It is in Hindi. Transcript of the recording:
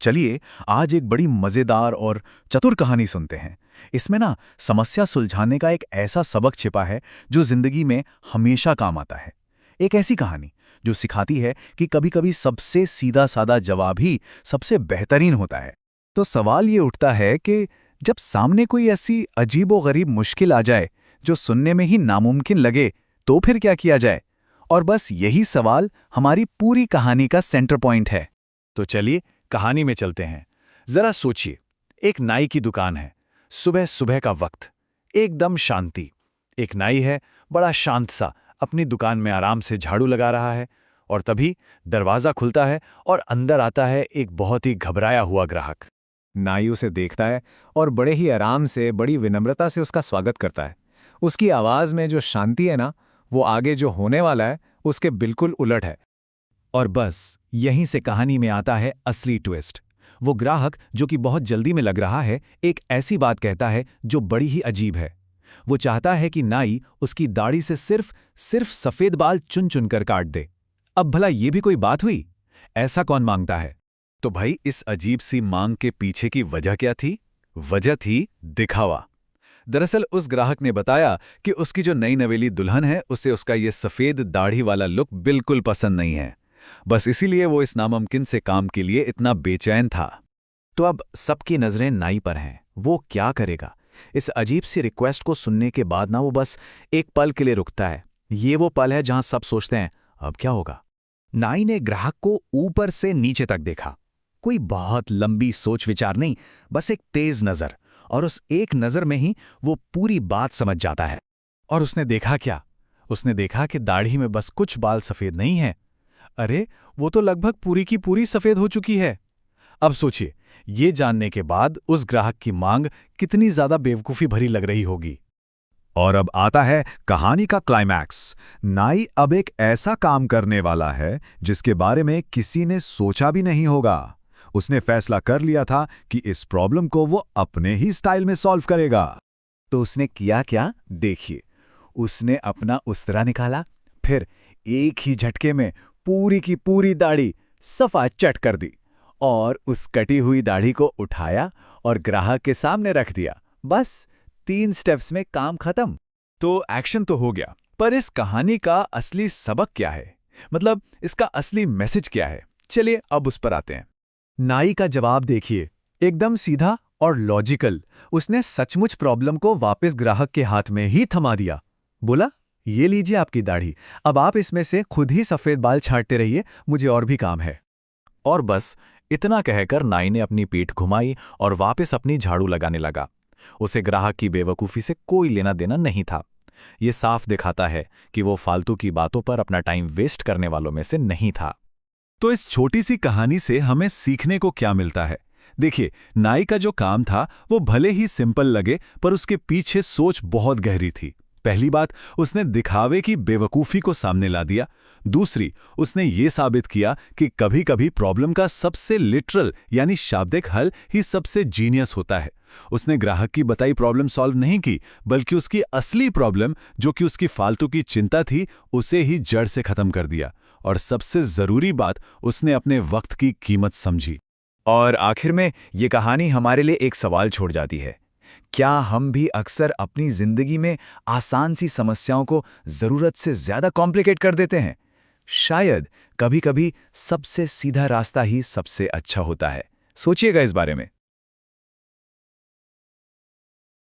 चलिए आज एक बड़ी मज़ेदार और चतुर कहानी सुनते हैं। इसमें ना समस्या सुलझाने का एक ऐसा सबक छिपा है जो जिंदगी में हमेशा काम आता है। एक ऐसी कहानी जो सिखाती है कि कभी-कभी सबसे सीधा साधा जवाब ही सबसे बेहतरीन होता है। तो सवाल ये उठता है कि जब सामने कोई ऐसी अजीबोगरीब मुश्किल आ जाए जो सुनने में ही नामुमकिन लगे, तो फिर क्या किया जाए? और बस यही सवाल हमारी पूरी कहानी का सेंटर पॉइंट है। तो चलिए कहानी में चलते हैं। जरा सोचिए, एक नाई की दुकान है। सुबह सुबह का वक्त, एकदम शांति। एक नाई है, बड़ा शांत सा, अपनी दुकान में आराम से झाड़ू लगा रहा है। और तभी दरवाजा खुलता है और अंदर आता है एक बहुत ही घबराया हुआ ग्राहक। नाई उसे देखता है और बड़े ही आराम से, बड़ी विनम्रता से उसका स्वागत करता है। उसकी आवाज़ में जो शांति है ना, वो आगे जो होने वाला है उसके बिल्कुल उलट है। और बस यहीं से कहानी में आता है असली ट्विस्ट। वो ग्राहक जो कि बहुत जल्दी में लग रहा है, एक ऐसी बात कहता है जो बड़ी ही अजीब है। वो चाहता है कि नाई उसकी दाढ़ी से सिर्फ सफेद बाल चुन चुन कर काट दे। अब भला ये भी कोई बात हुई? ऐसा कौन मांगता है? तो भाई, इस अजीब सी मांग के पीछे की वजह क्या थी? वजह थी दिखावा। दरअसल उस ग्राहक ने बताया कि उसकी जो नई नवेली दुल्हन है, उसे उसका ये सफेद दाढ़ी वाला लुक बिल्कुल पसंद नहीं है। बस इसीलिए वो इस नामुमकिन से काम के लिए इतना बेचैन था। तो अब सबकी नजरें नाई पर हैं। वो क्या करेगा? इस अजीब सी रिक्वेस्ट को सुनने के बाद ना वो बस एक पल के लिए रुकता है। ये वो पल है जहां सब सोचते हैं, अब क्या होगा? नाई ने ग्राहक को ऊपर से नीचे तक देखा। कोई बहुत लंबी सोच विचार नहीं, बस एक तेज नजर। और उस एक नजर में ही वो पूरी बात समझ जाता है। और उसने देखा क्या? उसने देखा कि दाढ़ी में बस कुछ बाल सफेद नहीं है। अरे, वो तो लगभग पूरी की पूरी सफेद हो चुकी है। अब सोचिए, ये जानने के बाद उस ग्राहक की मांग कितनी ज्यादा बेवकूफी भरी लग रही होगी। और अब आता है कहानी का क्लाइमैक्स। नाई अब एक ऐसा काम करने वाला है जिसके बारे में किसी ने सोचा भी नहीं होगा। उसने फैसला कर लिया था कि इस प्रॉब्लम को वो अपने ही स्टाइल में सॉल्व करेगा। तो उसने किया क्या? देखिए, उसने अपना उस्तरा निकाला, फिर एक ही झटके में पूरी की पूरी दाढ़ी सफा चट कर दी और उस कटी हुई दाढ़ी को उठाया और ग्राहक के सामने रख दिया। बस 3 स्टेप्स में काम खत्म। तो एक्शन तो हो गया, पर इस कहानी का असली सबक क्या है? मतलब इसका असली मैसेज क्या है? चलिए अब उस पर आते हैं। नाई का जवाब देखिए, एकदम सीधा और लॉजिकल। उसने सचमुच प्रॉब्लम को वापस ग्राहक के हाथ में ही थमा दिया। बोला, ये लीजिए आपकी दाढ़ी, अब आप इसमें से खुद ही सफेद बाल छांटते रहिए, मुझे और भी काम है। और बस इतना कहकर नाई ने अपनी पीठ घुमाई और वापस अपनी झाड़ू लगाने लगा। उसे ग्राहक की बेवकूफ़ी से कोई लेना देना नहीं था। ये साफ दिखाता है कि वो फालतू की बातों पर अपना टाइम वेस्ट करने वालों में से नहीं था। तो इस छोटी सी कहानी से हमें सीखने को क्या मिलता है? देखिए, नाई का जो काम था वो भले ही सिंपल लगे, पर उसके पीछे सोच बहुत गहरी थी। पहली बात, उसने दिखावे की बेवकूफ़ी को सामने ला दिया। दूसरी, उसने ये साबित किया कि कभी-कभी प्रॉब्लम का सबसे लिटरल यानी शाब्दिक हल ही सबसे जीनियस होता है। उसने ग्राहक की बताई प्रॉब्लम सॉल्व नहीं की, बल्कि उसकी असली प्रॉब्लम, जो कि उसकी फालतू की चिंता थी, उसे ही जड़ से खत्म कर दिया। और सबसे जरूरी बात, उसने अपने वक्त की कीमत समझी। और आखिर में ये कहानी हमारे लिए एक सवाल छोड़ जाती है। क्या हम भी अक्सर अपनी जिंदगी में आसान सी समस्याओं को जरूरत से ज्यादा कॉम्प्लिकेट कर देते हैं? शायद कभी-कभी सबसे सीधा रास्ता ही सबसे अच्छा होता है। सोचिएगा इस बारे में।